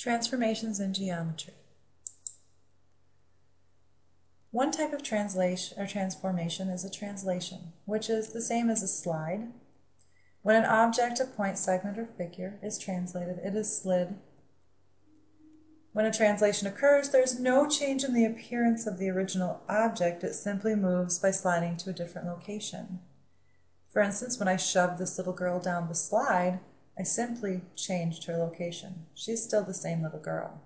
Transformations in geometry. One type of translation or transformation is a translation, which is the same as a slide. When an object, a point, segment, or figure is translated, it is slid. When a translation occurs, there is no change in the appearance of the original object. It simply moves by sliding to a different location. For instance, when I shoved this little girl down the slide, I simply changed her location. She's still the same little girl.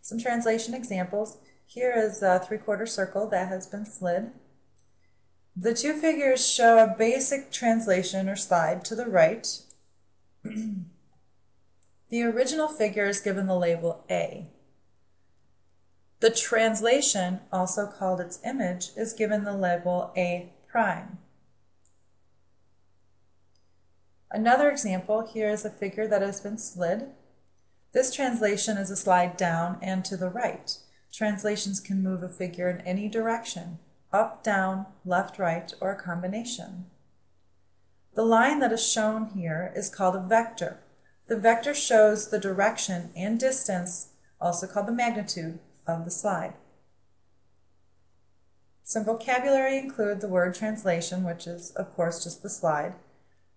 Some translation examples. Here is a 3/4 circle that has been slid. The two figures show a basic translation or slide to the right. The original figure is given the label A. The translation, also called its image, is given the label A prime. Another example, here is a figure that has been slid. This translation is a slide down and to the right. Translations can move a figure in any direction, up, down, left, right, or a combination. The line that is shown here is called a vector. The vector shows the direction and distance, also called the magnitude, of the slide. Some vocabulary include the word translation, which is, of course, just the slide.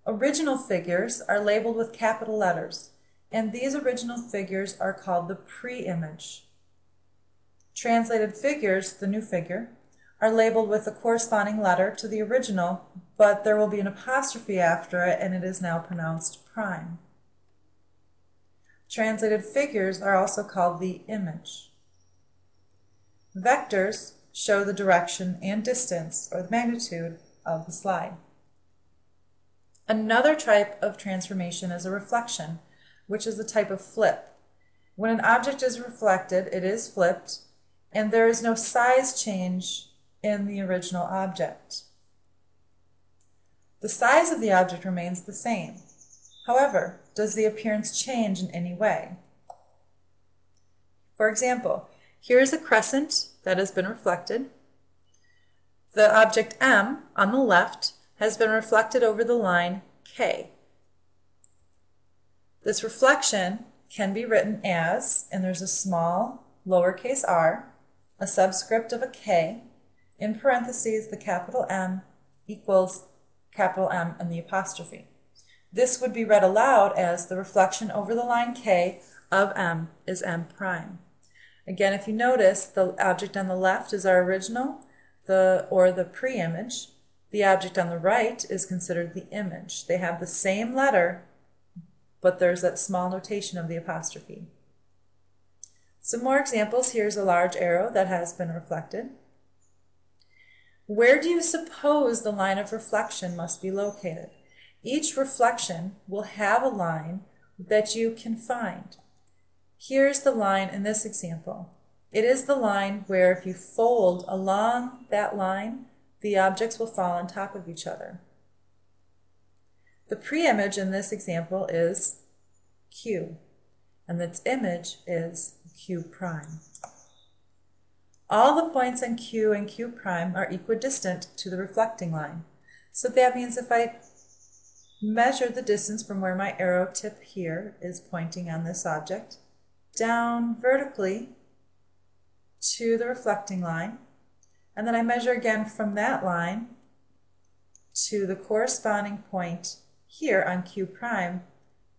Original figures are labeled with capital letters, and these original figures are called the pre-image. Translated figures, the new figure, are labeled with the corresponding letter to the original, but there will be an apostrophe after it, and it is now pronounced prime. Translated figures are also called the image. Vectors show the direction and distance, or the magnitude, of the slide. Another type of transformation is a reflection, which is a type of flip. When an object is reflected, it is flipped, and there is no size change in the original object. The size of the object remains the same. However, does the appearance change in any way? For example, here is a crescent that has been reflected. The object M on the left has been reflected over the line K. This reflection can be written as, and there's a small lowercase r, a subscript of a K, in parentheses the capital M equals capital M and the apostrophe. This would be read aloud as the reflection over the line K of M is M prime. Again, if you notice, the object on the left is our original, or the pre-image. The object on the right is considered the image. They have the same letter, but there's that small notation of the apostrophe. Some more examples. Here's a large arrow that has been reflected. Where do you suppose the line of reflection must be located? Each reflection will have a line that you can find. Here's the line in this example. It is the line where if you fold along that line, the objects will fall on top of each other. The pre-image in this example is Q, and its image is Q prime. All the points in Q and Q prime are equidistant to the reflecting line. So that means if I measure the distance from where my arrow tip here is pointing on this object, down vertically to the reflecting line, and then I measure again from that line to the corresponding point here on Q prime,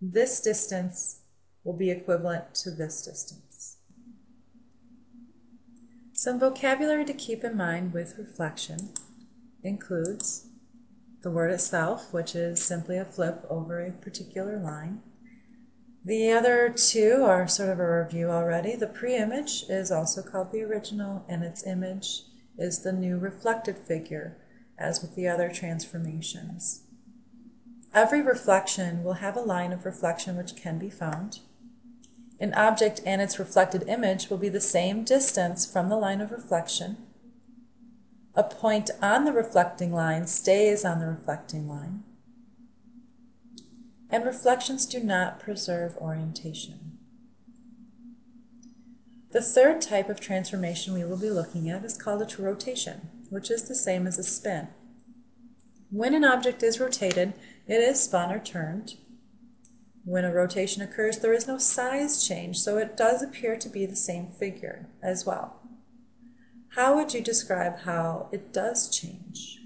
this distance will be equivalent to this distance. Some vocabulary to keep in mind with reflection includes the word itself, which is simply a flip over a particular line. The other two are sort of a review already. The pre-image is also called the original, and its image is the new reflected figure, as with the other transformations. Every reflection will have a line of reflection which can be found. An object and its reflected image will be the same distance from the line of reflection. A point on the reflecting line stays on the reflecting line. And reflections do not preserve orientation. The third type of transformation we will be looking at is called a rotation, which is the same as a spin. When an object is rotated, it is spun or turned. When a rotation occurs, there is no size change, so it does appear to be the same figure as well. How would you describe how it does change?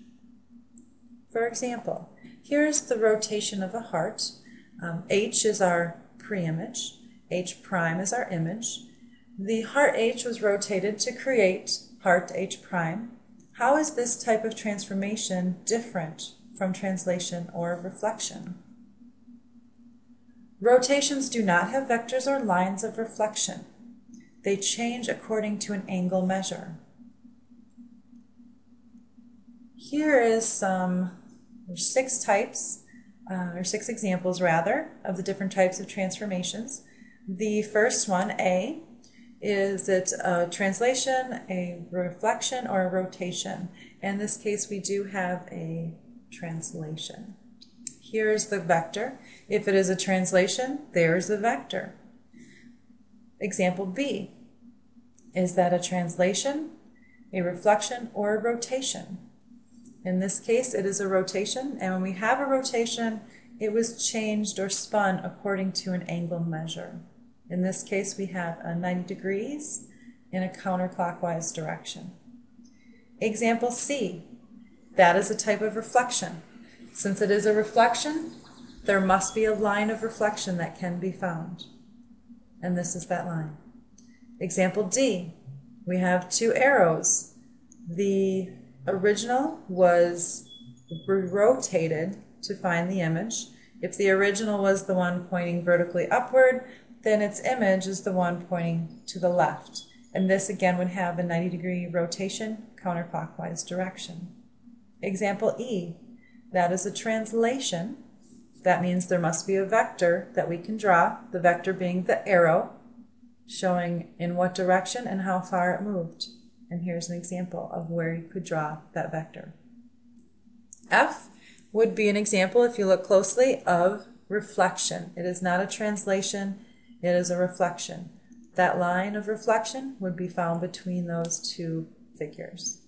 For example, here's the rotation of a heart. H is our pre-image. H prime is our image. The heart H was rotated to create heart H prime. How is this type of transformation different from translation or reflection? Rotations do not have vectors or lines of reflection. They change according to an angle measure. Here is there's 6 types, or 6 examples rather, of the different types of transformations. The first one, A, is it a translation, a reflection, or a rotation? In this case, we do have a translation. Here's the vector. If it is a translation, there's the vector. Example B, is that a translation, a reflection, or a rotation? In this case, it is a rotation, and when we have a rotation, it was changed or spun according to an angle measure. In this case, we have a 90 degrees in a counterclockwise direction. Example C, that is a type of reflection. Since it is a reflection, there must be a line of reflection that can be found. And this is that line. Example D, we have 2 arrows. The original was rotated to find the image. If the original was the one pointing vertically upward, then its image is the one pointing to the left. And this again would have a 90-degree rotation, counterclockwise direction. Example E, that is a translation. That means there must be a vector that we can draw, the vector being the arrow, showing in what direction and how far it moved. And here's an example of where you could draw that vector. F would be an example, if you look closely, of reflection. It is not a translation, it is a reflection. That line of reflection would be found between those 2 figures.